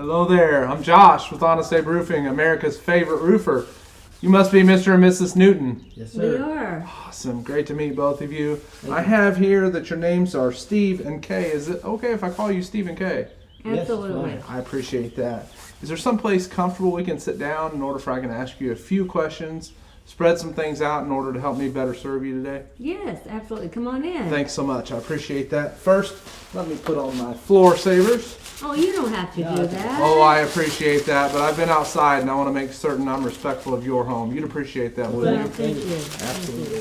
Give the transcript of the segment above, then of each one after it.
Hello there. I'm Josh with Honest Abe Roofing, America's favorite roofer. You must be Mr. and Mrs. Newton. Yes, sir. We are. Awesome. Great to meet both of you. I have here that your names are Steve and Kay. Is it okay if I call you Steve and Kay? Absolutely. Yes, I appreciate that. Is there some place comfortable we can sit down in order for I can ask you a few questions, spread some things out in order to help me better serve you today? Yes, absolutely. Come on in. Thanks so much. I appreciate that. First, let me put on my floor savers. Oh, you don't have to do that. Oh, I appreciate that, but I've been outside and I want to make certain I'm respectful of your home. You'd appreciate that, Well, wouldn't you? thank you. Absolutely.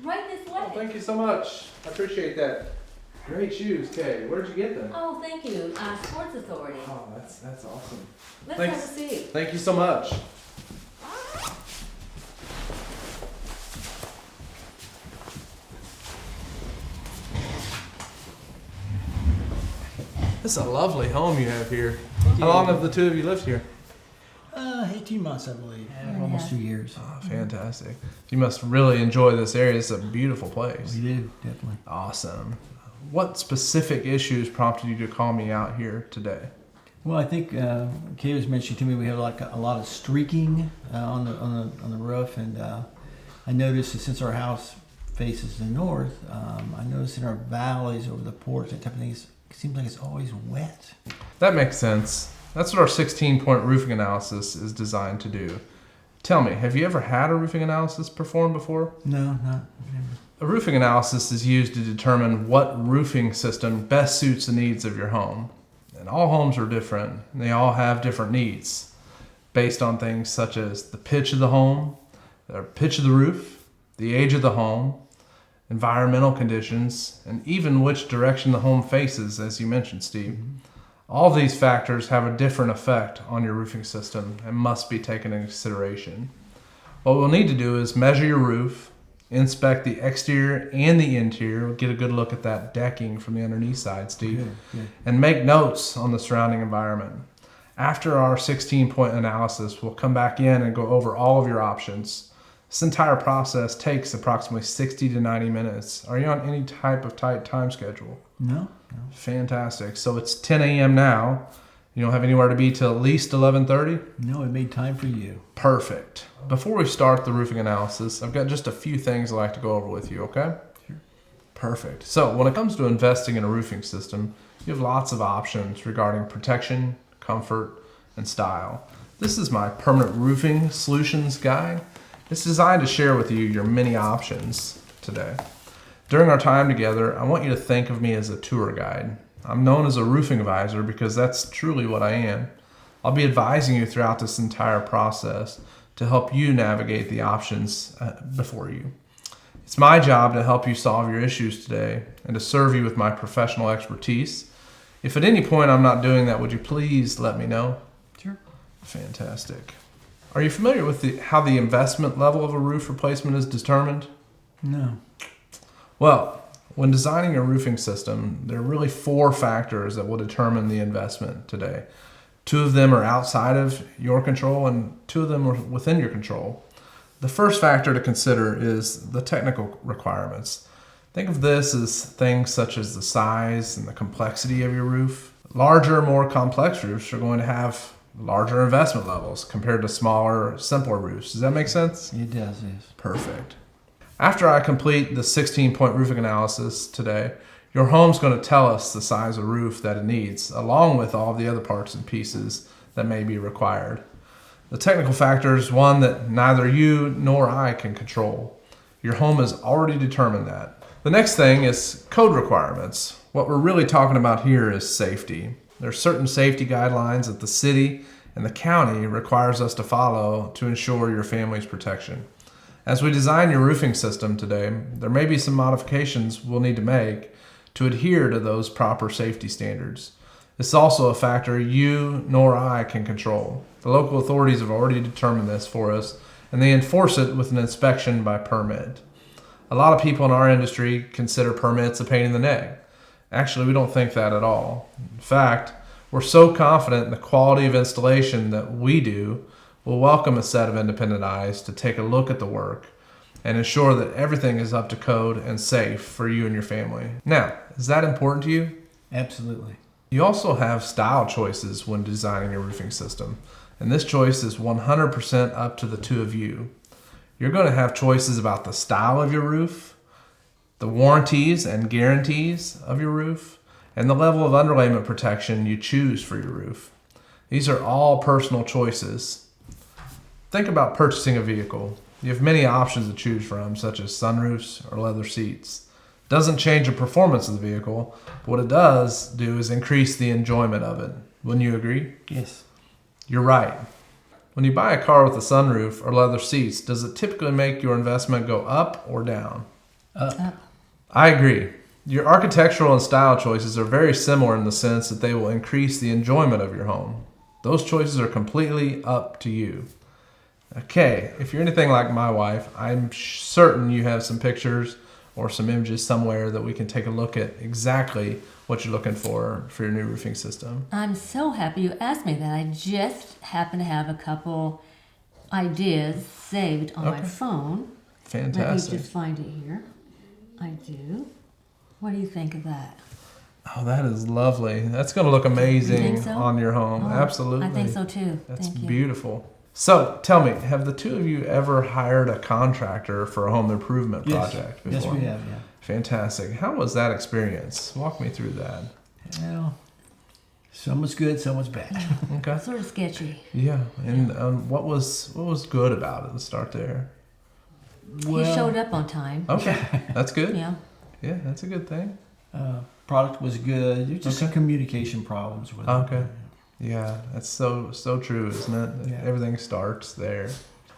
Right this way. Oh, thank you so much. I appreciate that. Great shoes, Kay. Where'd you get them? Oh, thank you. Sports Authority. Oh, that's awesome. Let's Thanks. have a seat. Thank you so much. This is a lovely home you have here. How long have the two of you lived here? 18 months, I believe. Almost 2 years. Oh, fantastic. You must really enjoy this area. It's a beautiful place. We do, definitely. Awesome. What specific issues prompted you to call me out here today? Well, I think Kay was mentioning to me we have like a lot of streaking on the roof, and I noticed that since our house faces the north, I noticed in our valleys over the porch, that type of thing, it seems like it's always wet. That makes sense. That's what our 16-point roofing analysis is designed to do. Tell me, have you ever had a roofing analysis performed before? No, not never. A roofing analysis is used to determine what roofing system best suits the needs of your home. And all homes are different, and they all have different needs based on things such as the pitch of the home, the pitch of the roof, the age of the home, environmental conditions, and even which direction the home faces, as you mentioned, Steve. Mm-hmm. All of these factors have a different effect on your roofing system and must be taken into consideration. What we'll need to do is measure your roof, inspect the exterior and the interior, we'll get a good look at that decking from the underneath side, Steve, Good. and make notes on the surrounding environment. After our 16-point analysis, we'll come back in and go over all of your options. This entire process takes approximately 60 to 90 minutes. Are you on any type of tight time schedule? No. Fantastic. So it's 10 a.m. now. You don't have anywhere to be till at least 11:30? No, it made time for you. Perfect. Before we start the roofing analysis, I've got just a few things I'd like to go over with you, okay? Sure. Perfect. So when it comes to investing in a roofing system, you have lots of options regarding protection, comfort, and style. This is my permanent roofing solutions guide. It's designed to share with you your many options today. During our time together, I want you to think of me as a tour guide. I'm known as a roofing advisor because that's truly what I am. I'll be advising you throughout this entire process to help you navigate the options before you. It's my job to help you solve your issues today and to serve you with my professional expertise. If at any point I'm not doing that, would you please let me know? Sure. Fantastic. Are you familiar with how the investment level of a roof replacement is determined? No. Well, when designing a roofing system, there are really 4 factors that will determine the investment today. 2 of them are outside of your control and 2 of them are within your control. The first factor to consider is the technical requirements. Think of this as things such as the size and the complexity of your roof. Larger, more complex roofs are going to have larger investment levels compared to smaller, simpler roofs. Does that make sense? It does, yes. Perfect. After I complete the 16-point roofing analysis today, your home's going to tell us the size of roof that it needs, along with all the other parts and pieces that may be required. The technical factor is one that neither you nor I can control. Your home has already determined that. The next thing is code requirements. What we're really talking about here is safety. There are certain safety guidelines that the city and the county requires us to follow to ensure your family's protection. As we design your roofing system today, there may be some modifications we'll need to make to adhere to those proper safety standards. This is also a factor you nor I can control. The local authorities have already determined this for us, and they enforce it with an inspection by permit. A lot of people in our industry consider permits a pain in the neck. Actually, we don't think that at all. In fact, we're so confident in the quality of installation that we do, we'll welcome a set of independent eyes to take a look at the work. and ensure that everything is up to code and safe for you and your family. Now, is that important to you? Absolutely. You also have style choices when designing your roofing system, and this choice is 100% up to the two of you. You're going to have choices about the style of your roof, the warranties and guarantees of your roof, and the level of underlayment protection you choose for your roof. These are all personal choices. Think about purchasing a vehicle. You have many options to choose from, such as sunroofs or leather seats. Doesn't change the performance of the vehicle, but what it does do is increase the enjoyment of it. Wouldn't you agree? Yes. You're right. When you buy a car with a sunroof or leather seats, does it typically make your investment go up or down? Up. I agree. Your architectural and style choices are very similar in the sense that they will increase the enjoyment of your home. Those choices are completely up to you. Okay, if you're anything like my wife, I'm certain you have some pictures or some images somewhere that we can take a look at exactly what you're looking for your new roofing system. I'm so happy you asked me that. I just happen to have a couple ideas saved on my Okay. phone. Fantastic. Let me just find it here. I do. What do you think of that? Oh, that is lovely. That's going to look amazing You think so? on your home. Oh, Absolutely. I think so too. That's Thank you. beautiful. So, tell me, have the two of you ever hired a contractor for a home improvement project before? Yes, we have, yeah. Fantastic. How was that experience? Walk me through that. Well, some was good, some was bad. Okay. Sort of sketchy. Yeah. And what was good about it? Let's start there. He showed up on time. Okay. That's good. Yeah. Yeah, that's a good thing. Product was good. There was just some Okay. communication problems with it. Okay. Yeah, that's so true, isn't it? Yeah. Everything starts there.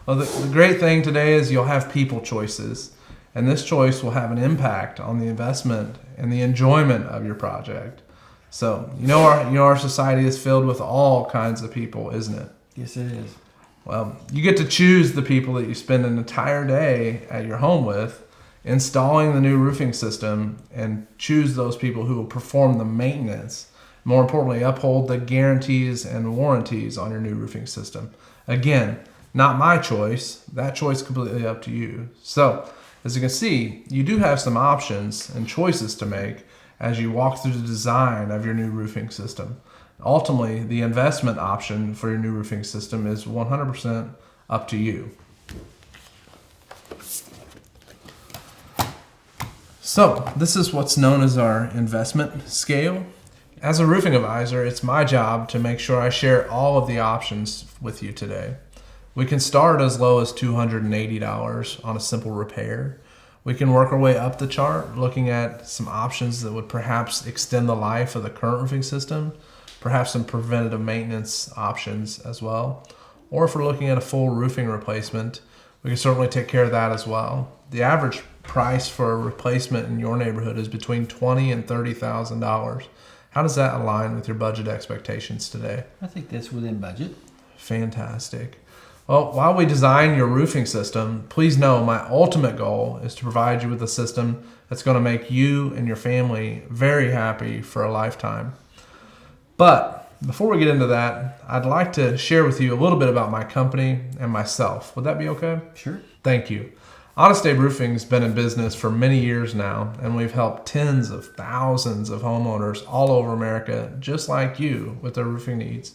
Well, the great thing today is you'll have people choices, and this choice will have an impact on the investment and the enjoyment of your project. So our society is filled with all kinds of people, isn't it? Yes, it is. Well, you get to choose the people that you spend an entire day at your home with, installing the new roofing system, and choose those people who will perform the maintenance. More importantly, uphold the guarantees and warranties on your new roofing system. Again, not my choice. That choice is completely up to you. So, as you can see, you do have some options and choices to make as you walk through the design of your new roofing system. Ultimately, the investment option for your new roofing system is 100% up to you. So, this is what's known as our investment scale. As a roofing advisor, it's my job to make sure I share all of the options with you today. We can start as low as $280 on a simple repair. We can work our way up the chart, looking at some options that would perhaps extend the life of the current roofing system, perhaps some preventative maintenance options as well. Or if we're looking at a full roofing replacement, we can certainly take care of that as well. The average price for a replacement in your neighborhood is between $20,000 and $30,000. How does that align with your budget expectations today? I think that's within budget. Fantastic. Well, while we design your roofing system, please know my ultimate goal is to provide you with a system that's going to make you and your family very happy for a lifetime. But before we get into that, I'd like to share with you a little bit about my company and myself. Would that be okay? Sure. Thank you. Honest Abe Roofing's been in business for many years now, and we've helped tens of thousands of homeowners all over America, just like you, with their roofing needs.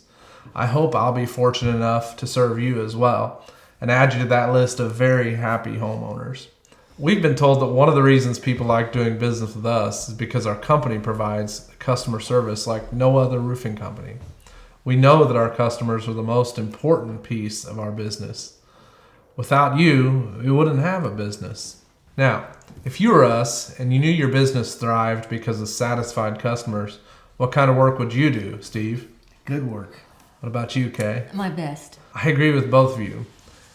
I hope I'll be fortunate enough to serve you as well and add you to that list of very happy homeowners. We've been told that one of the reasons people like doing business with us is because our company provides customer service like no other roofing company. We know that our customers are the most important piece of our business. Without you, we wouldn't have a business. Now, if you were us and you knew your business thrived because of satisfied customers, what kind of work would you do, Steve? Good work. What about you, Kay? My best. I agree with both of you.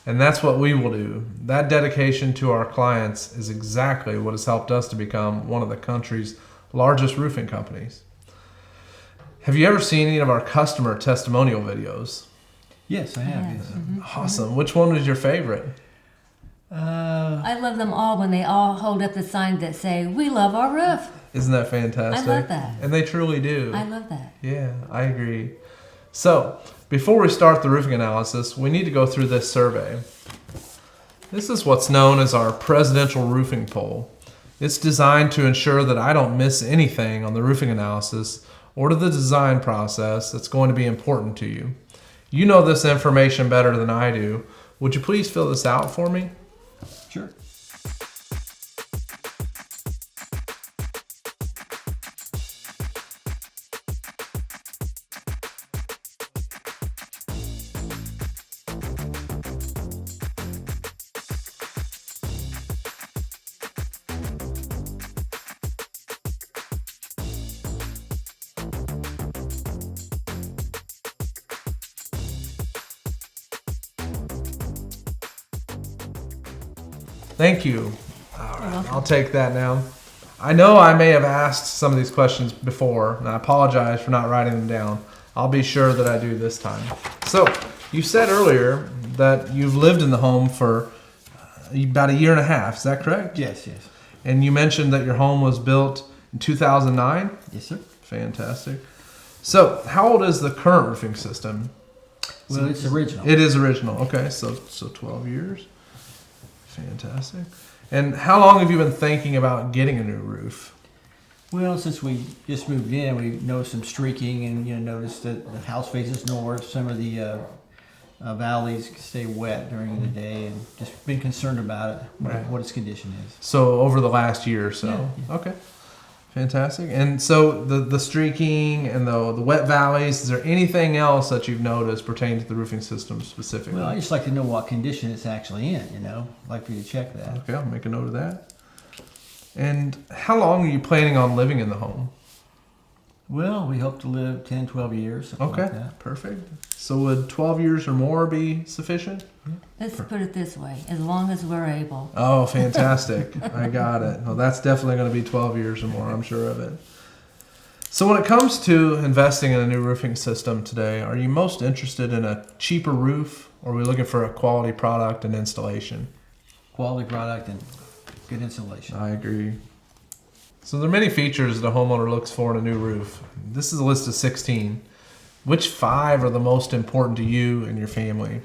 And that's what we will do. That dedication to our clients is exactly what has helped us to become one of the country's largest roofing companies. Have you ever seen any of our customer testimonial videos? Yes, I have. Yes. Awesome. Which one was your favorite? I love them all when they all hold up the sign that say, "We love our roof." Isn't that fantastic? I love that. And they truly do. I love that. Yeah, I agree. So, before we start the roofing analysis, we need to go through this survey. This is what's known as our presidential roofing poll. It's designed to ensure that I don't miss anything on the roofing analysis or to the design process that's going to be important to you. You know this information better than I do. Would you please fill this out for me? Sure. Thank you. All right, I'll take that now. I know I may have asked some of these questions before, and I apologize for not writing them down. I'll be sure that I do this time. So, you said earlier that you've lived in the home for about 1.5 years. Is that correct? Yes. And you mentioned that your home was built in 2009? Yes, sir. Fantastic. So, how old is the current roofing system? Well, it's original. It is original. Okay, so 12 years. Fantastic. And how long have you been thinking about getting a new roof? Well, since we just moved in, we noticed some streaking, and noticed that the house faces north. Some of the valleys stay wet during the day, and just been concerned about it, Right. what its condition is. So over the last year or so. Yeah. Okay. Fantastic. And so the streaking and the wet valleys, is there anything else that you've noticed pertaining to the roofing system specifically? Well, I just like to know what condition it's actually in. I'd like for you to check that. Okay, I'll make a note of that. And how long are you planning on living in the home? Well, we hope to live 10, 12 years. Something Okay, like that. perfect. So would 12 years or more be sufficient? Let's put it this way, as long as we're able. Oh, fantastic. I got it. Well, that's definitely going to be 12 years or more, I'm sure of it. So when it comes to investing in a new roofing system today, are you most interested in a cheaper roof, or are we looking for a quality product and installation? Quality product and good installation. I agree. So there are many features that a homeowner looks for in a new roof. This is a list of 16. Which 5 are the most important to you and your family?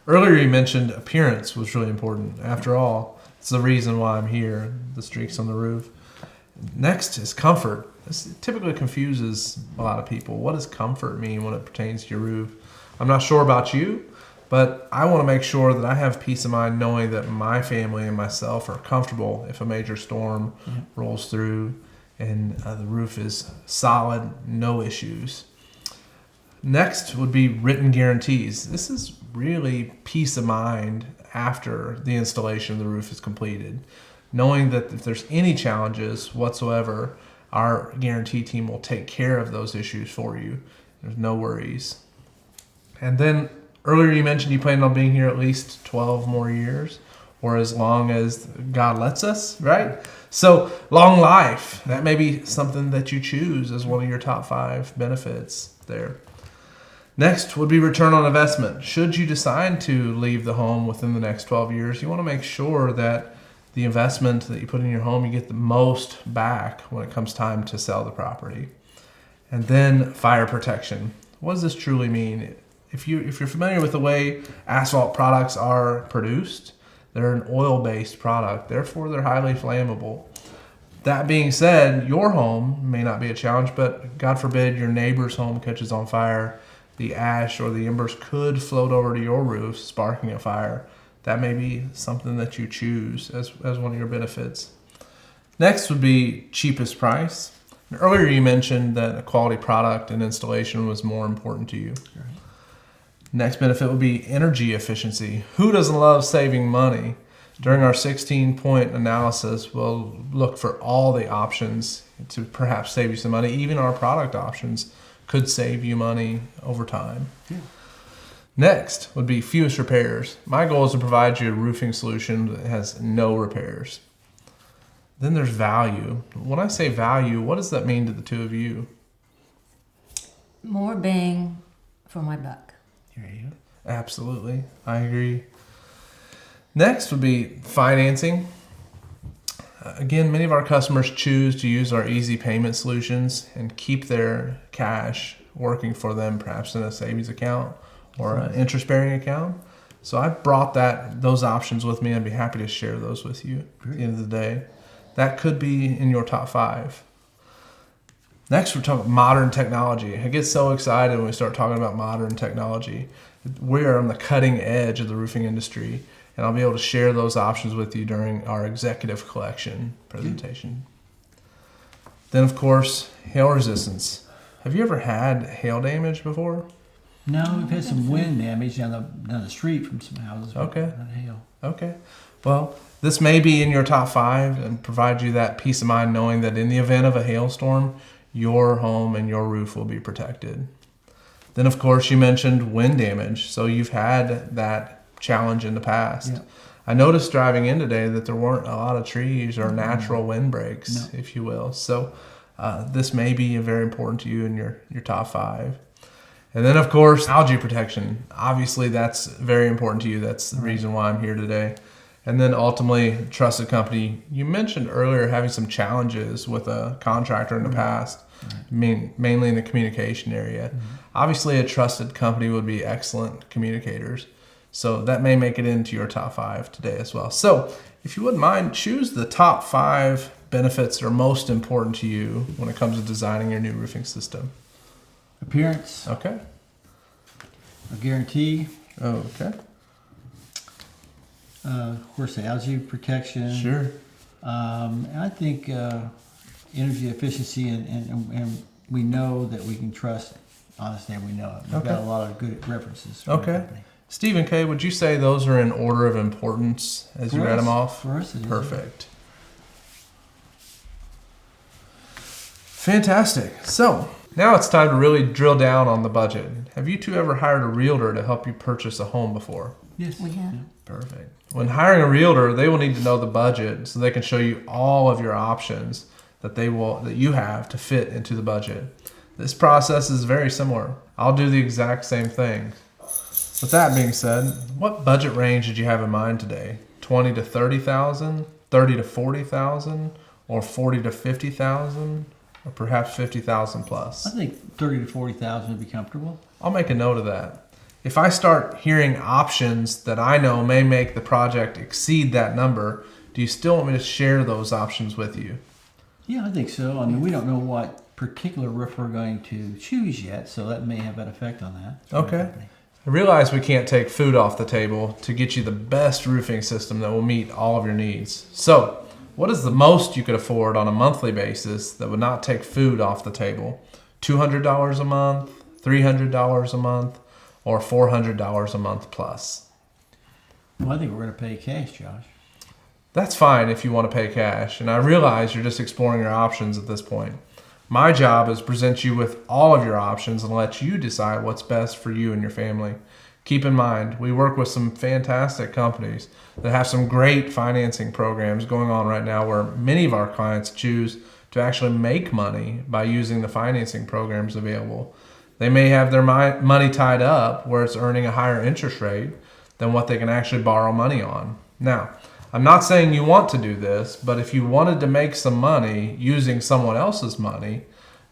Earlier you mentioned appearance was really important. After all, it's the reason why I'm here, the streaks on the roof. Next is comfort. This typically confuses a lot of people. What does comfort mean when it pertains to your roof? I'm not sure about you, but I want to make sure that I have peace of mind knowing that my family and myself are comfortable if a major storm rolls through and the roof is solid, no issues. Next would be written guarantees. This is really peace of mind after the installation of the roof is completed. Knowing that if there's any challenges whatsoever, our guarantee team will take care of those issues for you. There's no worries. And then earlier you mentioned you plan on being here at least 12 more years, or as long as God lets us, right? So long life, that may be something that you choose as one of your top 5 benefits there. Next would be return on investment. Should you decide to leave the home within the next 12 years, you want to make sure that the investment that you put in your home, you get the most back when it comes time to sell the property. And then fire protection. What does this truly mean? If you're familiar with the way asphalt products are produced, they're an oil-based product, therefore they're highly flammable. That being said, your home may not be a challenge, but God forbid your neighbor's home catches on fire. The ash or the embers could float over to your roof, sparking a fire. That may be something that you choose as one of your benefits. Next would be cheapest price. Earlier you mentioned that a quality product and installation was more important to you. Right. Next benefit would be energy efficiency. Who doesn't love saving money? During our 16-point analysis, we'll look for all the options to perhaps save you some money. Even our product options could save you money over time. Yeah. Next would be fewest repairs. My goal is to provide you a roofing solution that has no repairs. Then there's value. When I say value, what does that mean to the two of you? More bang for my buck. There you go. Absolutely. I agree. Next would be financing. Again, many of our customers choose to use our easy payment solutions and keep their cash working for them, perhaps in a savings account or an interest-bearing account. So I brought those options with me. I'd be happy to share those with you at the end of the day. That could be in your top 5. Next, we're talking modern technology. I get so excited when we start talking about modern technology. We are on the cutting edge of the roofing industry, and I'll be able to share those options with you during our executive collection presentation. Then, of course, hail resistance. Have you ever had hail damage before? No, we've had some wind damage down the street from some houses. but Okay. Not hail. Okay. Well, this may be in your top 5 and provide you that peace of mind knowing that in the event of a hailstorm, your home and your roof will be protected. Then, of course, you mentioned wind damage. So you've had that challenge in the past. Yeah. I noticed driving in today that there weren't a lot of trees or natural windbreaks, No. if you will. So this may be very important to you in your top 5. And then, of course, algae protection. Obviously, that's very important to you. That's the reason why I'm here today. And then ultimately, trusted company. You mentioned earlier having some challenges with a contractor in the past, mainly in the communication area. Obviously, a trusted company would be excellent communicators. So that may make it into your top 5 today as well. So if you wouldn't mind, choose the top 5 benefits that are most important to you when it comes to designing your new roofing system. Appearance, Okay. a guarantee, Okay. of course, the algae protection. Sure. And I think energy efficiency, and we know that we can trust. Honestly, we know it. We've Okay. got a lot of good references. from the Okay. company. Stephen K., would you say those are in order of importance as you For read us- them off? For us, it is. Perfect. Fantastic. So now it's time to really drill down on the budget. Have you two ever hired a realtor to help you purchase a home before? Yes. We have. Yeah. Perfect. When hiring a realtor, they will need to know the budget so they can show you all of your options that you have to fit into the budget. This process is very similar. I'll do the exact same thing. With that being said, what budget range did you have in mind today? 20 to 30,000, 30 to 40,000, or 40 to 50,000, or perhaps 50,000 plus? I think 30 to 40,000 would be comfortable. I'll make a note of that. If I start hearing options that I know may make the project exceed that number, do you still want me to share those options with you? Yeah, I think so. I mean, we don't know what particular roof we're going to choose yet, so that may have an effect on that. Okay. I realize we can't take food off the table to get you the best roofing system that will meet all of your needs. So, what is the most you could afford on a monthly basis that would not take food off the table? $200 a month, $300 a month, or $400 a month plus? Well, I think we're going to pay cash, Josh. That's fine if you want to pay cash, and I realize you're just exploring your options at this point. My job is to present you with all of your options and let you decide what's best for you and your family. Keep in mind, we work with some fantastic companies that have some great financing programs going on right now where many of our clients choose to actually make money by using the financing programs available. They may have their money tied up where it's earning a higher interest rate than what they can actually borrow money on. Now, I'm not saying you want to do this, but if you wanted to make some money using someone else's money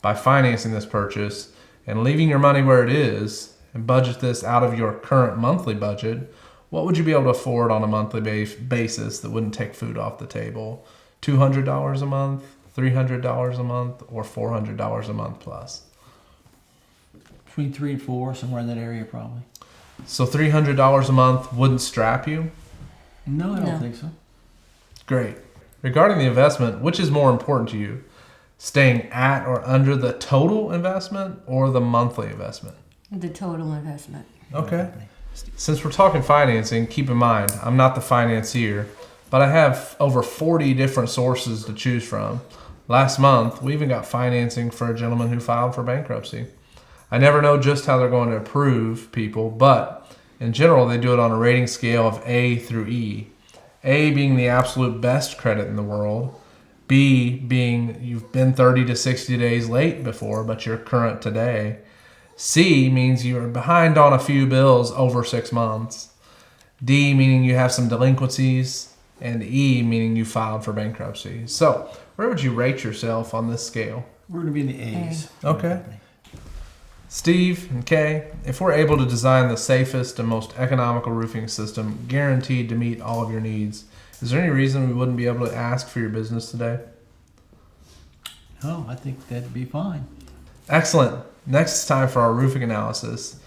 by financing this purchase and leaving your money where it is and budget this out of your current monthly budget, what would you be able to afford on a monthly basis that wouldn't take food off the table? $200 a month, $300 a month, or $400 a month plus? Between 3 and 4, somewhere in that area, probably. So $300 a month wouldn't strap you? No, I don't No. think so. Great. Regarding the investment, which is more important to you? Staying at or under the total investment or the monthly investment? The total investment. Okay. Since we're talking financing, keep in mind, I'm not the financier, but I have over 40 different sources to choose from. Last month, we even got financing for a gentleman who filed for bankruptcy. I never know just how they're going to approve people, but in general, they do it on a rating scale of A through E. A being the absolute best credit in the world. B being you've been 30 to 60 days late before, but you're current today. C means you're behind on a few bills over 6 months. D meaning you have some delinquencies. And E meaning you filed for bankruptcy. So, where would you rate yourself on this scale? We're going to be in the A's. Okay. Steve and Kay, if we're able to design the safest and most economical roofing system guaranteed to meet all of your needs, is there any reason we wouldn't be able to ask for your business today? Oh, I think that'd be fine. Excellent. Next, it's time for our roofing analysis.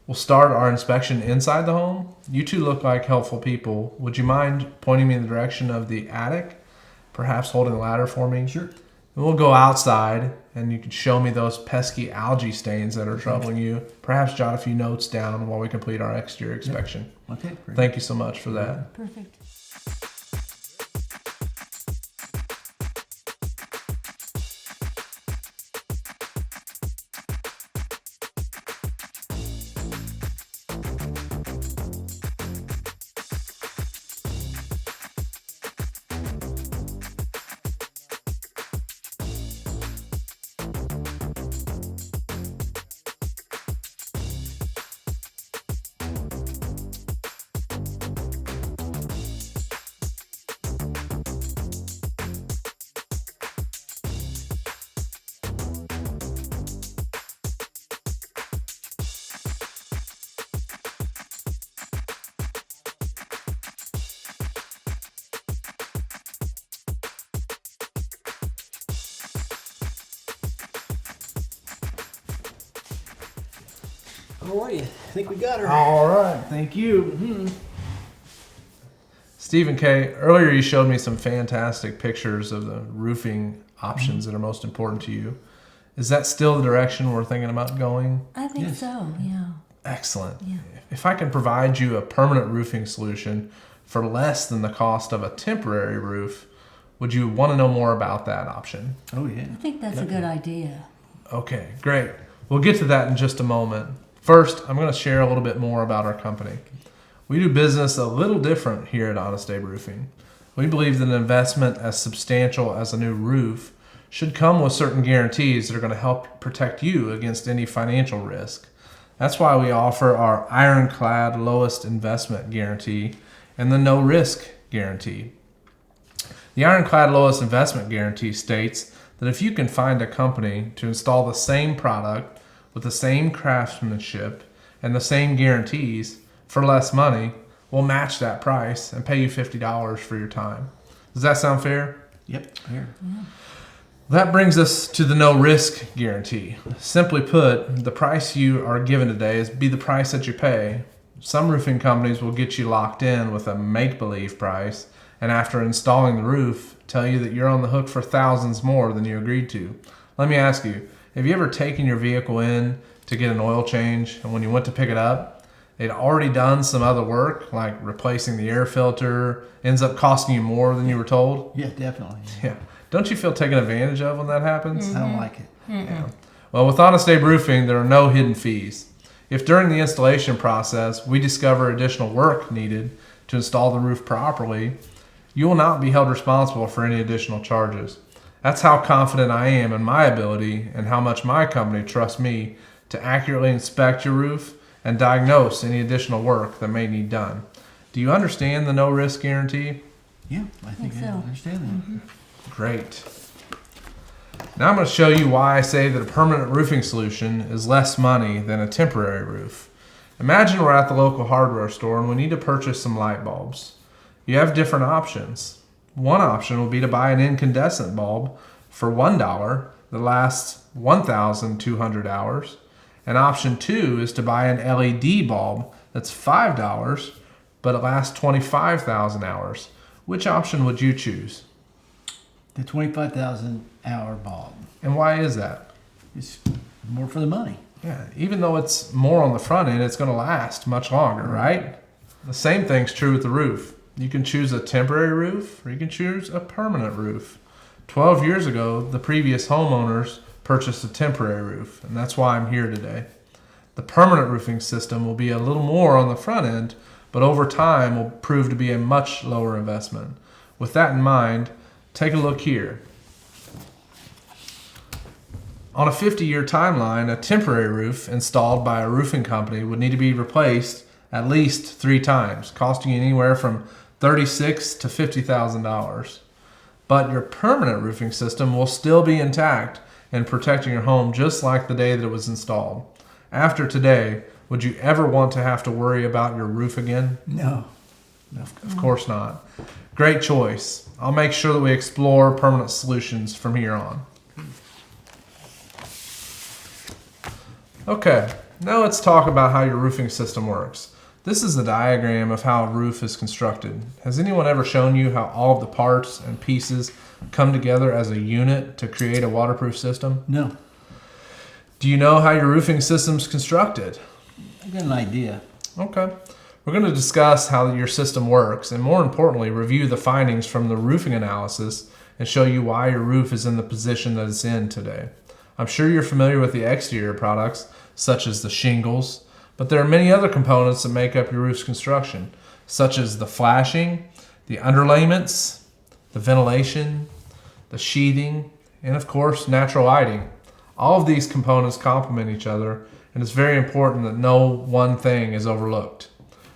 We'll start our inspection inside the home. You two look like helpful people. Would you mind pointing me in the direction of the attic? Perhaps holding the ladder for me? Sure. And we'll go outside, and you can show me those pesky algae stains that are troubling you. Perhaps jot a few notes down while we complete our exterior inspection. Okay, great. Thank you so much for that. Perfect. How are you? I think we got her. All right, thank you. Steve and Kay, earlier you showed me some fantastic pictures of the roofing options that are most important to you. Is that still the direction we're thinking about going? I think Yes. so, yeah. Excellent. Yeah. If I can provide you a permanent roofing solution for less than the cost of a temporary roof, would you want to know more about that option? Oh, yeah. I think that's a good idea. Okay, great. We'll get to that in just a moment. First, I'm going to share a little bit more about our company. We do business a little different here at Honest Abe Roofing. We believe that an investment as substantial as a new roof should come with certain guarantees that are going to help protect you against any financial risk. That's why we offer our ironclad lowest investment guarantee and the no risk guarantee. The ironclad lowest investment guarantee states that if you can find a company to install the same product with the same craftsmanship and the same guarantees for less money, we'll match that price and pay you $50 for your time. Does that sound fair? Yep, here. That brings us to the no risk guarantee. Simply put, the price you are given today is be the price that you pay. Some roofing companies will get you locked in with a make-believe price, and after installing the roof, tell you that you're on the hook for thousands more than you agreed to. Let me ask you, have you ever taken your vehicle in to get an oil change, and when you went to pick it up, they'd already done some other work, like replacing the air filter, ends up costing you more than you were told? Yeah, definitely. Yeah. Don't you feel taken advantage of when that happens? I don't like it. Yeah. Well, with Honest Abe Roofing, there are no hidden fees. If during the installation process we discover additional work needed to install the roof properly, you will not be held responsible for any additional charges. That's how confident I am in my ability and how much my company trusts me to accurately inspect your roof and diagnose any additional work that may need done. Do you understand the no risk guarantee? Yeah, I think I so. understand Great. Now I'm going to show you why I say that a permanent roofing solution is less money than a temporary roof. Imagine we're at the local hardware store and we need to purchase some light bulbs. You have different options. One option will be to buy an incandescent bulb for $1 that lasts 1,200 hours. And option 2 is to buy an LED bulb that's $5 but it lasts 25,000 hours. Which option would you choose? The 25,000 hour bulb. And why is that? It's more for the money. Yeah, even though it's more on the front end, it's going to last much longer, right? The same thing's true with the roof. You can choose a temporary roof or you can choose a permanent roof. 12 years ago, the previous homeowners purchased a temporary roof, and that's why I'm here today. The permanent roofing system will be a little more on the front end, but over time will prove to be a much lower investment. With that in mind, take a look here. On a 50-year timeline, a temporary roof installed by a roofing company would need to be replaced at least 3 times, costing you anywhere from $36,000 to $50,000. But your permanent roofing system will still be intact and protecting your home just like the day that it was installed. After today, would you ever want to have to worry about your roof again? No. Of course not. Great choice. I'll make sure that we explore permanent solutions from here on. Okay, now let's talk about how your roofing system works. This is the diagram of how a roof is constructed. Has anyone ever shown you how all of the parts and pieces come together as a unit to create a waterproof system? No. Do you know how your roofing system's constructed? I got an idea. Okay. We're going to discuss how your system works and, more importantly, review the findings from the roofing analysis and show you why your roof is in the position that it's in today. I'm sure you're familiar with the exterior products, such as the shingles, but there are many other components that make up your roof's construction, such as the flashing, the underlayments, the ventilation, the sheathing, and of course, natural lighting. All of these components complement each other, and it's very important that no one thing is overlooked.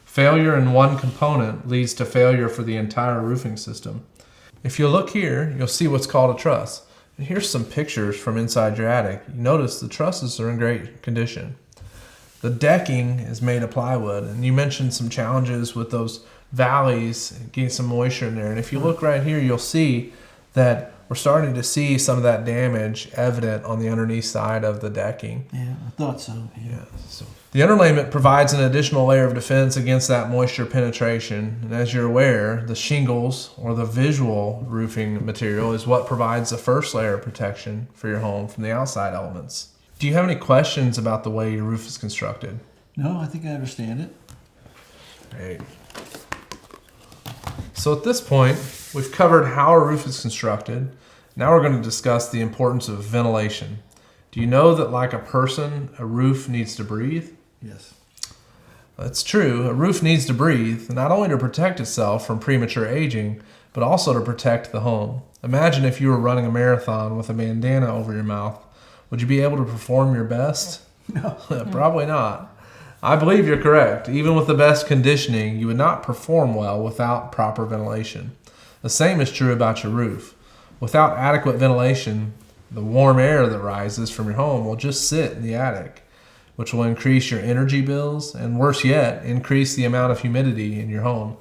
Failure in one component leads to failure for the entire roofing system. If you look here, you'll see what's called a truss. And here's some pictures from inside your attic. You notice the trusses are in great condition. The decking is made of plywood, and you mentioned some challenges with those valleys, getting some moisture in there. And if you look right here, you'll see that we're starting to see some of that damage evident on the underneath side of the decking. Yeah, I thought so. Yeah. So the underlayment provides an additional layer of defense against that moisture penetration. And as you're aware, the shingles or the visual roofing material is what provides the first layer of protection for your home from the outside elements. Do you have any questions about the way your roof is constructed? No, I think I understand it. Great. So at this point, we've covered how a roof is constructed. Now we're going to discuss the importance of ventilation. Do you know that, like a person, a roof needs to breathe? Yes. That's true. A roof needs to breathe, not only to protect itself from premature aging, but also to protect the home. Imagine if you were running a marathon with a bandana over your mouth. Would you be able to perform your best? No. Probably not. I believe you're correct. Even with the best conditioning, you would not perform well without proper ventilation. The same is true about your roof. Without adequate ventilation, the warm air that rises from your home will just sit in the attic, which will increase your energy bills and, worse yet, increase the amount of humidity in your home.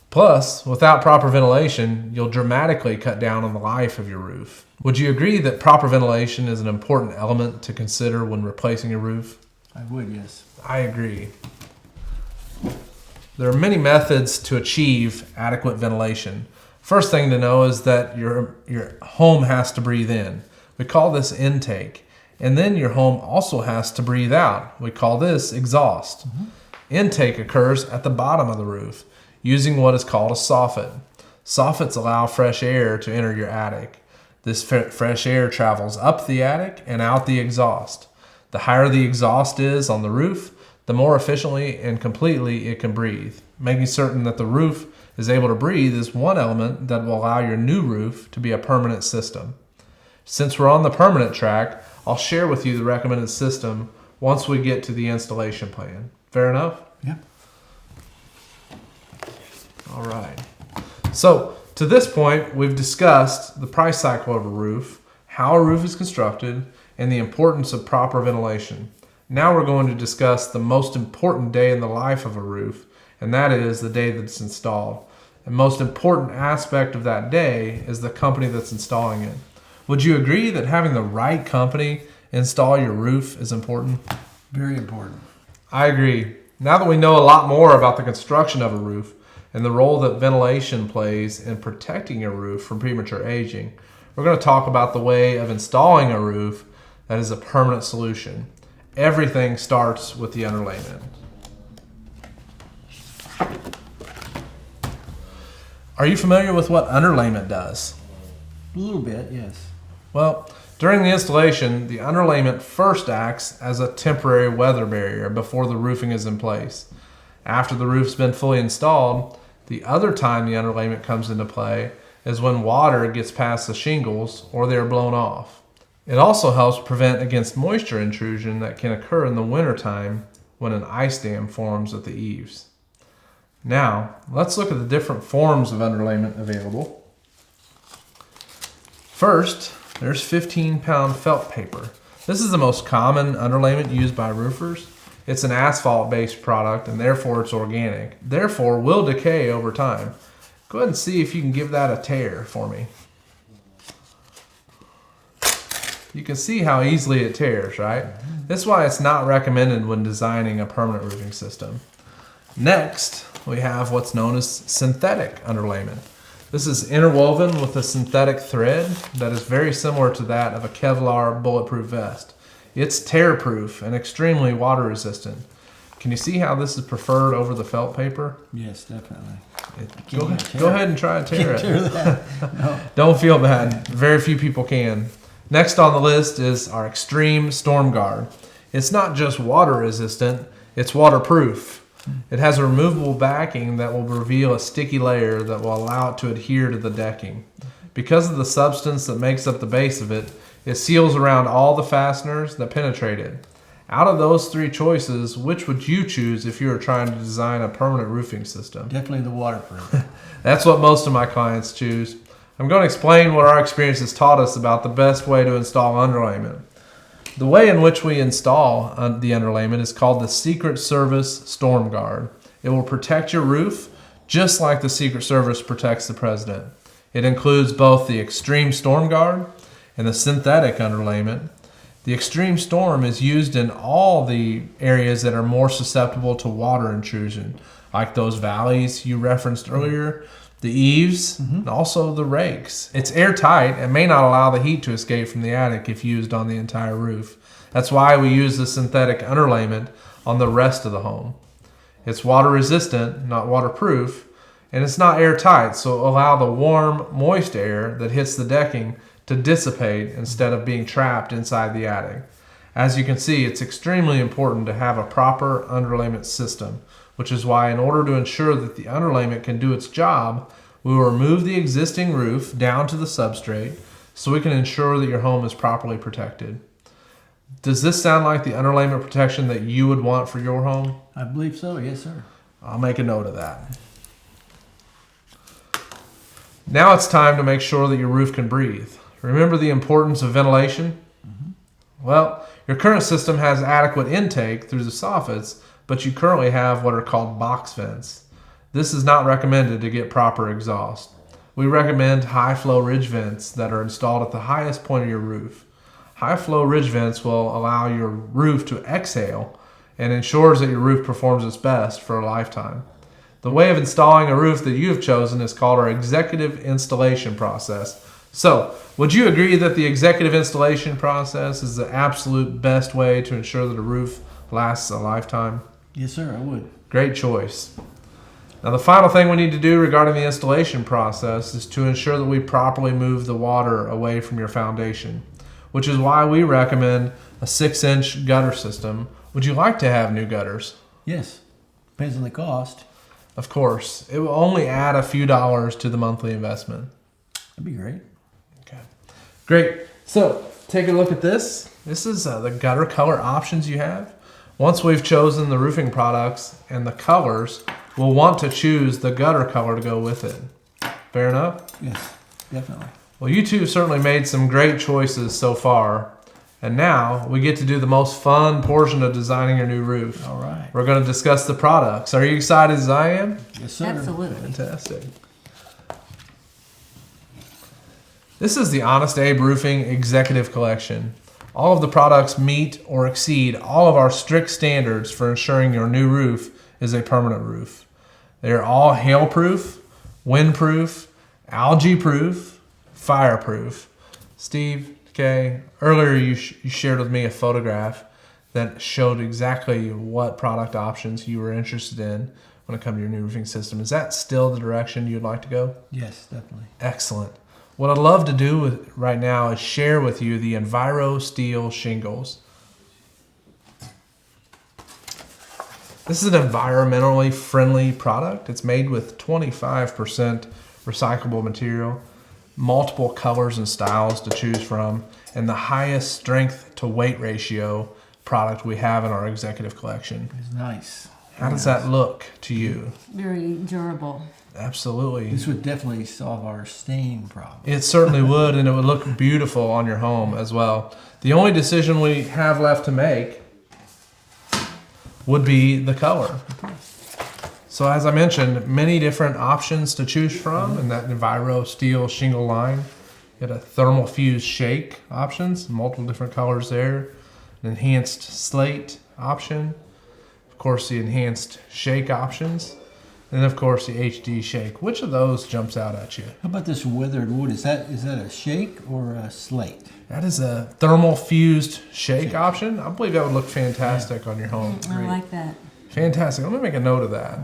Plus, without proper ventilation, you'll dramatically cut down on the life of your roof. Would you agree that proper ventilation is an important element to consider when replacing a roof? I would, yes. I agree. There are many methods to achieve adequate ventilation. First thing to know is that your home has to breathe in. We call this intake. And then your home also has to breathe out. We call this exhaust. Intake occurs at the bottom of the roof using what is called a soffit. Soffits allow fresh air to enter your attic. This fresh air travels up the attic and out the exhaust. The higher the exhaust is on the roof, the more efficiently and completely it can breathe. Making certain that the roof is able to breathe is one element that will allow your new roof to be a permanent system. Since we're on the permanent track, I'll share with you the recommended system once we get to the installation plan. Fair enough? Yeah. All right. So to this point, we've discussed the price cycle of a roof, how a roof is constructed, and the importance of proper ventilation. Now we're going to discuss the most important day in the life of a roof, and that is the day that it's installed. The most important aspect of that day is the company that's installing it. Would you agree that having the right company install your roof is important? Very important. I agree. Now that we know a lot more about the construction of a roof and the role that ventilation plays in protecting a roof from premature aging, we're going to talk about the way of installing a roof that is a permanent solution. Everything starts with the underlayment. Are you familiar with what underlayment does? A little bit, yes. Well, during the installation, the underlayment first acts as a temporary weather barrier before the roofing is in place. After the roof's been fully installed, the other time the underlayment comes into play is when water gets past the shingles or they are blown off. It also helps prevent against moisture intrusion that can occur in the wintertime when an ice dam forms at the eaves. Now, let's look at the different forms of underlayment available. First, there's 15-pound felt paper. This is the most common underlayment used by roofers. It's an asphalt-based product, and therefore it's organic. Therefore, will decay over time. Go ahead and see if you can give that a tear for me. You can see how easily it tears, right? That's why it's not recommended when designing a permanent roofing system. Next, we have what's known as synthetic underlayment. This is interwoven with a synthetic thread that is very similar to that of a Kevlar bulletproof vest. It's tear-proof and extremely water resistant. Can you see how this is preferred over the felt paper? Yes, definitely. Go ahead and try to tear Tear it. that. No. Don't feel bad. Very few people can. Next on the list is our Extreme Storm Guard. It's not just water resistant, it's waterproof. It has a removable backing that will reveal a sticky layer that will allow it to adhere to the decking. Because of the substance that makes up the base of it, it seals around all the fasteners that penetrate it. Out of those three choices, which would you choose if you were trying to design a permanent roofing system? Definitely the waterproof. That's what most of my clients choose. I'm going to explain what our experience has taught us about the best way to install underlayment. The way in which we install the underlayment is called the Secret Service Storm Guard. It will protect your roof just like the Secret Service protects the president. It includes both the Extreme Storm Guard and the synthetic underlayment. The extreme storm is used in all the areas that are more susceptible to water intrusion, like those valleys you referenced earlier, the eaves, and also the rakes. It's airtight and may not allow the heat to escape from the attic if used on the entire roof. That's why we use the synthetic underlayment on the rest of the home. It's water resistant, not waterproof, and it's not airtight, so allow the warm, moist air that hits the decking to dissipate instead of being trapped inside the attic. As you can see, it's extremely important to have a proper underlayment system, which is why in order to ensure that the underlayment can do its job, we will remove the existing roof down to the substrate so we can ensure that your home is properly protected. Does this sound like the underlayment protection that you would want for your home? I believe so, yes, sir. I'll make a note of that. Now it's time to make sure that your roof can breathe. Remember the importance of ventilation? Well, your current system has adequate intake through the soffits, but you currently have what are called box vents. This is not recommended to get proper exhaust. We recommend high flow ridge vents that are installed at the highest point of your roof. High flow ridge vents will allow your roof to exhale and ensures that your roof performs its best for a lifetime. The way of installing a roof that you have chosen is called our executive installation process. So, would you agree that the executive installation process is the absolute best way to ensure that a roof lasts a lifetime? Yes, sir, I would. Great choice. Now, the final thing we need to do regarding the installation process is to ensure that we properly move the water away from your foundation, which is why we recommend a 6-inch gutter system. Would you like to have new gutters? Yes, depends on the cost. Of course. It will only add a few dollars to the monthly investment. That'd be great. Okay. Great. So, take a look at this. This is the gutter color options you have. Once we've chosen the roofing products and the colors, we'll want to choose the gutter color to go with it. Fair enough? Yes, definitely. Well, you two certainly made some great choices so far. And now we get to do the most fun portion of designing your new roof. All right. We're going to discuss the products. Are you excited as I am? Yes, sir. Absolutely. Fantastic. This is the Honest Abe Roofing Executive Collection. All of the products meet or exceed all of our strict standards for ensuring your new roof is a permanent roof. They are all hail-proof, wind-proof, algae-proof, fire-proof. Steve, okay, earlier you shared with me a photograph that showed exactly what product options you were interested in when it comes to your new roofing system. Is that still the direction you'd like to go? Yes, definitely. Excellent. What I'd love to do right now is share with you the Enviro Steel shingles. This is an environmentally friendly product. It's made with 25% recyclable material, multiple colors and styles to choose from, and the highest strength to weight ratio product we have in our executive collection. It's nice. How does that look to you? Very durable. Absolutely. This would definitely solve our stain problem. It certainly would, and it would look beautiful on your home as well. The only decision we have left to make would be the color. So as I mentioned, many different options to choose from in that Enviro steel shingle line. You got a thermal fused shake options, multiple different colors there. An enhanced slate option. Of course, the enhanced shake options. And of course, the HD shake. Which of those jumps out at you? How about this weathered wood? Is that a shake or a slate? That is a thermal fused shake option. I believe that would look fantastic on your home. I like that. Fantastic. Let me make a note of that.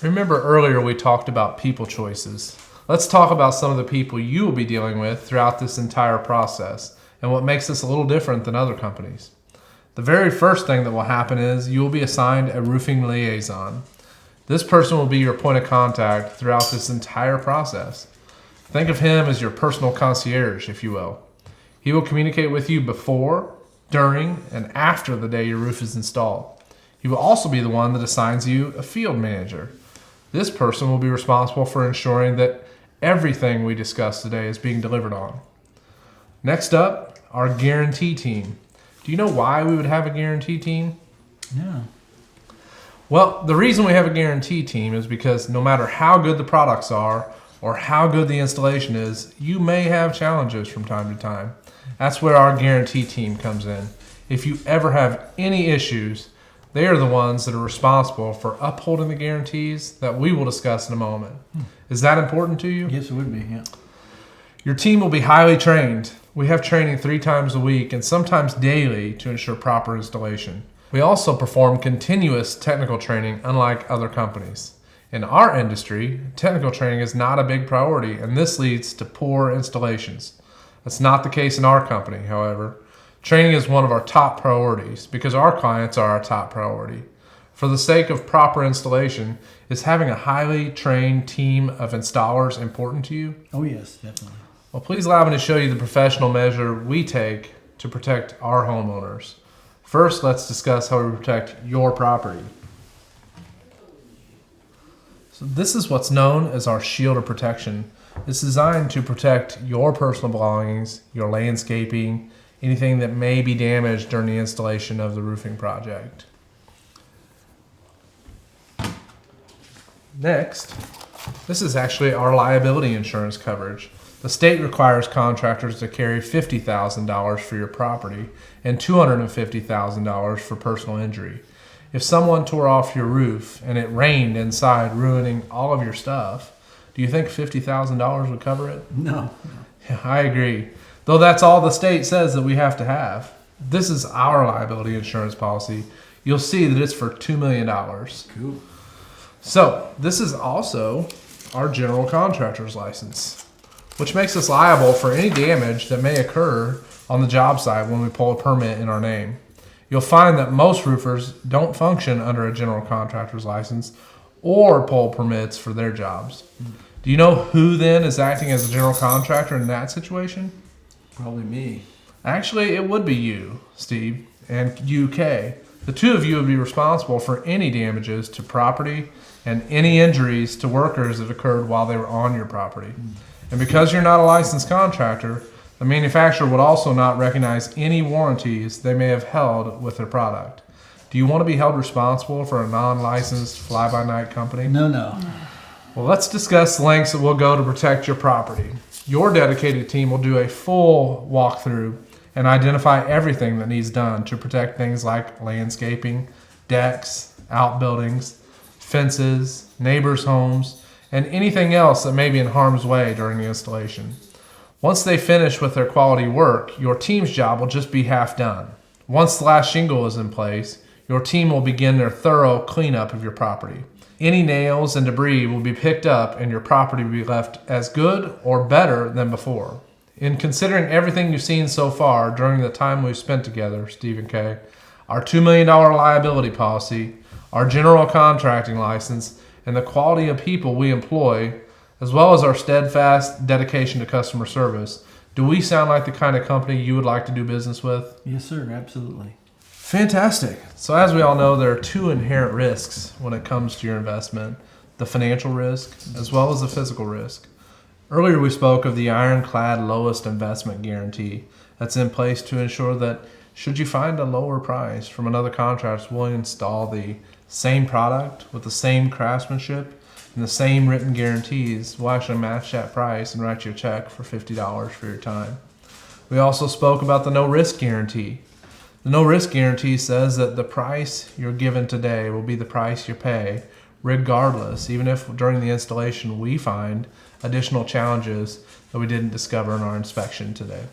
Remember earlier we talked about people choices. Let's talk about some of the people you will be dealing with throughout this entire process and what makes this a little different than other companies. The very first thing that will happen is you will be assigned a roofing liaison. This person will be your point of contact throughout this entire process. Think of him as your personal concierge, if you will. He will communicate with you before, during, and after the day your roof is installed. He will also be the one that assigns you a field manager. This person will be responsible for ensuring that everything we discussed today is being delivered on. Next up, our guarantee team. Do you know why we would have a guarantee team? Yeah. Well, the reason we have a guarantee team is because no matter how good the products are or how good the installation is, you may have challenges from time to time. That's where our guarantee team comes in. If you ever have any issues, they are the ones that are responsible for upholding the guarantees that we will discuss in a moment. Is that important to you? Yes, it would be, yeah. Your team will be highly trained. We have training 3 times a week and sometimes daily to ensure proper installation. We also perform continuous technical training, unlike other companies. In our industry, technical training is not a big priority, and this leads to poor installations. That's not the case in our company, however. Training is one of our top priorities because our clients are our top priority. For the sake of proper installation, is having a highly trained team of installers important to you? Oh, yes, definitely. Well, please allow me to show you the professional measure we take to protect our homeowners. First, let's discuss how we protect your property. So this is what's known as our shield of protection. It's designed to protect your personal belongings, your landscaping, anything that may be damaged during the installation of the roofing project. Next, this is actually our liability insurance coverage. The state requires contractors to carry $50,000 for your property and $250,000 for personal injury. If someone tore off your roof and it rained inside, ruining all of your stuff, do you think $50,000 would cover it? No. Yeah, I agree. Though that's all the state says that we have to have. This is our liability insurance policy. You'll see that it's for $2 million. Cool. So this is also our general contractor's license, which makes us liable for any damage that may occur on the job site when we pull a permit in our name. You'll find that most roofers don't function under a general contractor's license or pull permits for their jobs. Do you know who then is acting as a general contractor in that situation? Probably me. Actually, it would be you, Steve, and you, Kay. The two of you would be responsible for any damages to property and any injuries to workers that occurred while they were on your property. And because you're not a licensed contractor, the manufacturer would also not recognize any warranties they may have held with their product. Do you want to be held responsible for a non-licensed fly-by-night company? No. Well, let's discuss the lengths that we'll go to protect your property. Your dedicated team will do a full walkthrough and identify everything that needs done to protect things like landscaping, decks, outbuildings, fences, neighbors' homes, and anything else that may be in harm's way during the installation. Once they finish with their quality work, your team's job will just be half done. Once the last shingle is in place, your team will begin their thorough cleanup of your property. Any nails and debris will be picked up and your property will be left as good or better than before. In considering everything you've seen so far during the time we've spent together, Steve and Kay, our $2 million liability policy, our general contracting license, and the quality of people we employ, as well as our steadfast dedication to customer service, Do we sound like the kind of company you would like to do business with? Yes, sir. Absolutely. Fantastic. So as we all know, there are two inherent risks when it comes to your investment: the financial risk as well as the physical risk. Earlier we spoke of the ironclad lowest investment guarantee that's in place to ensure that should you find a lower price from another contractor willing to install the same product with the same craftsmanship and the same written guarantees, we'll actually match that price and write you a check for $50 for your time. We also spoke about the no risk guarantee. The no risk guarantee says that the price you're given today will be the price you pay regardless, even if during the installation we find additional challenges that we didn't discover in our inspection today.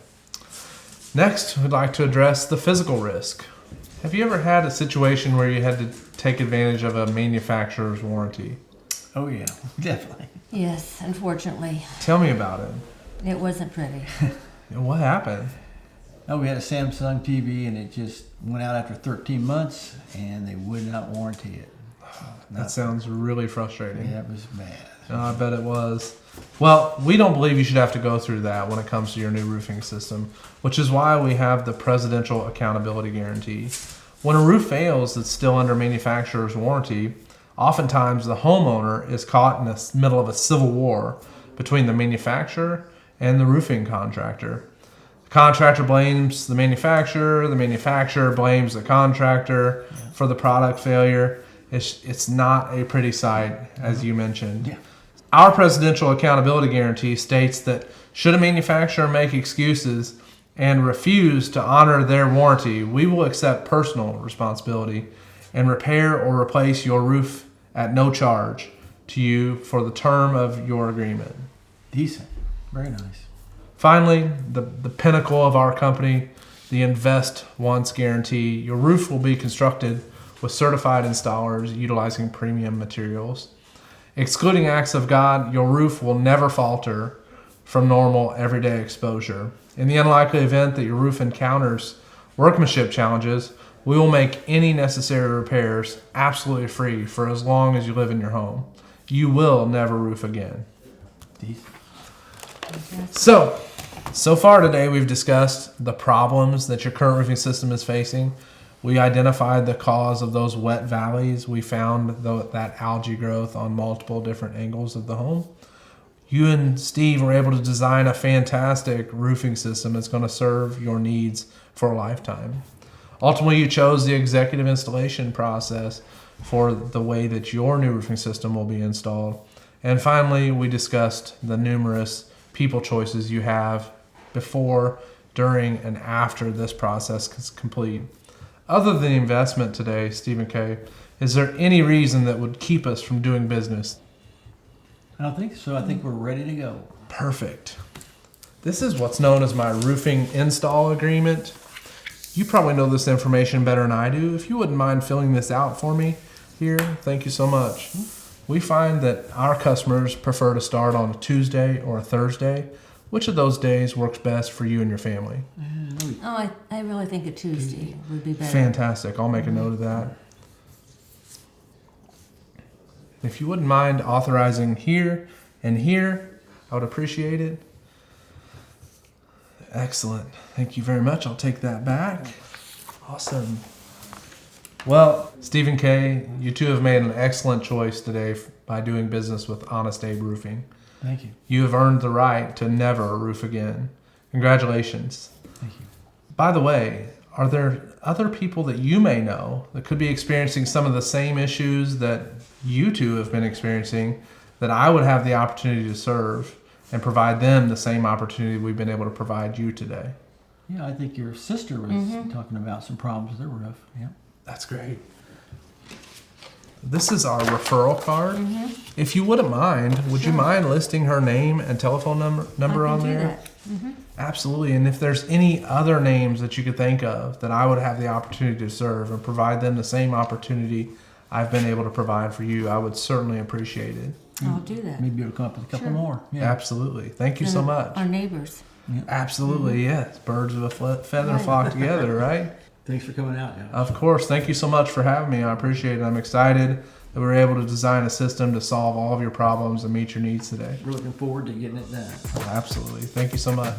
Next, we'd like to address the physical risk. Have you ever had a situation where you had to take advantage of a manufacturer's warranty? Oh yeah, definitely. Yes, unfortunately. Tell me about it. It wasn't pretty. What happened? Oh, we had a Samsung TV, and it just went out after 13 months, and they would not warranty it. That sounds really frustrating. Yeah, it was bad. Oh, I bet it was. Well, we don't believe you should have to go through that when it comes to your new roofing system, which is why we have the Presidential Accountability Guarantee. When a roof fails that's still under manufacturer's warranty, oftentimes the homeowner is caught in the middle of a civil war between the manufacturer and the roofing contractor. The contractor blames the manufacturer blames the contractor for the product failure. It's not a pretty sight, as you mentioned. Yeah. Our Presidential Accountability Guarantee states that should a manufacturer make excuses and refuse to honor their warranty, we will accept personal responsibility and repair or replace your roof at no charge to you for the term of your agreement. Decent. Very nice. Finally, the pinnacle of our company, the Invest Once Guarantee. Your roof will be constructed with certified installers utilizing premium materials. Excluding acts of God, your roof will never falter from normal everyday exposure. In the unlikely event that your roof encounters workmanship challenges, we will make any necessary repairs absolutely free for as long as you live in your home. You will never roof again. Decent. So far today we've discussed the problems that your current roofing system is facing. We identified the cause of those wet valleys. We found that algae growth on multiple different angles of the home. You and Steve were able to design a fantastic roofing system that's going to serve your needs for a lifetime. Ultimately, you chose the executive installation process for the way that your new roofing system will be installed. And finally, we discussed the numerous people choices you have before, during, and after this process is complete. Other than the investment today, Stephen K., is there any reason that would keep us from doing business? I don't think so. I think we're ready to go. Perfect. This is what's known as my roofing install agreement. You probably know this information better than I do. If you wouldn't mind filling this out for me here, thank you so much. We find that our customers prefer to start on a Tuesday or a Thursday. Which of those days works best for you and your family? Oh, I really think a Tuesday would be better. Fantastic. I'll make a note of that. If you wouldn't mind authorizing here and here, I would appreciate it. Excellent. Thank you very much. I'll take that back. Awesome. Well, Stephen K., you two have made an excellent choice today by doing business with Honest Abe Roofing. Thank you. You have earned the right to never roof again. Congratulations. Thank you. By the way, are there other people that you may know that could be experiencing some of the same issues that you two have been experiencing that I would have the opportunity to serve and provide them the same opportunity we've been able to provide you today? Yeah, I think your sister was talking about some problems with her roof. Yeah. That's great. This is our referral card. If you wouldn't mind, would you mind listing her name and telephone number on there? Absolutely. And if there's any other names that you could think of that I would have the opportunity to serve and provide them the same opportunity I've been able to provide for you, I would certainly appreciate it. I'll do that. Maybe you'll come up with a couple more. Yeah. Absolutely. Thank you so much. Our neighbors. Absolutely, yes. Birds of a feather flock together, right? Thanks for coming out. Yeah. Of course. Thank you so much for having me. I appreciate it. I'm excited that we were able to design a system to solve all of your problems and meet your needs today. We're looking forward to getting it done. Absolutely. Thank you so much.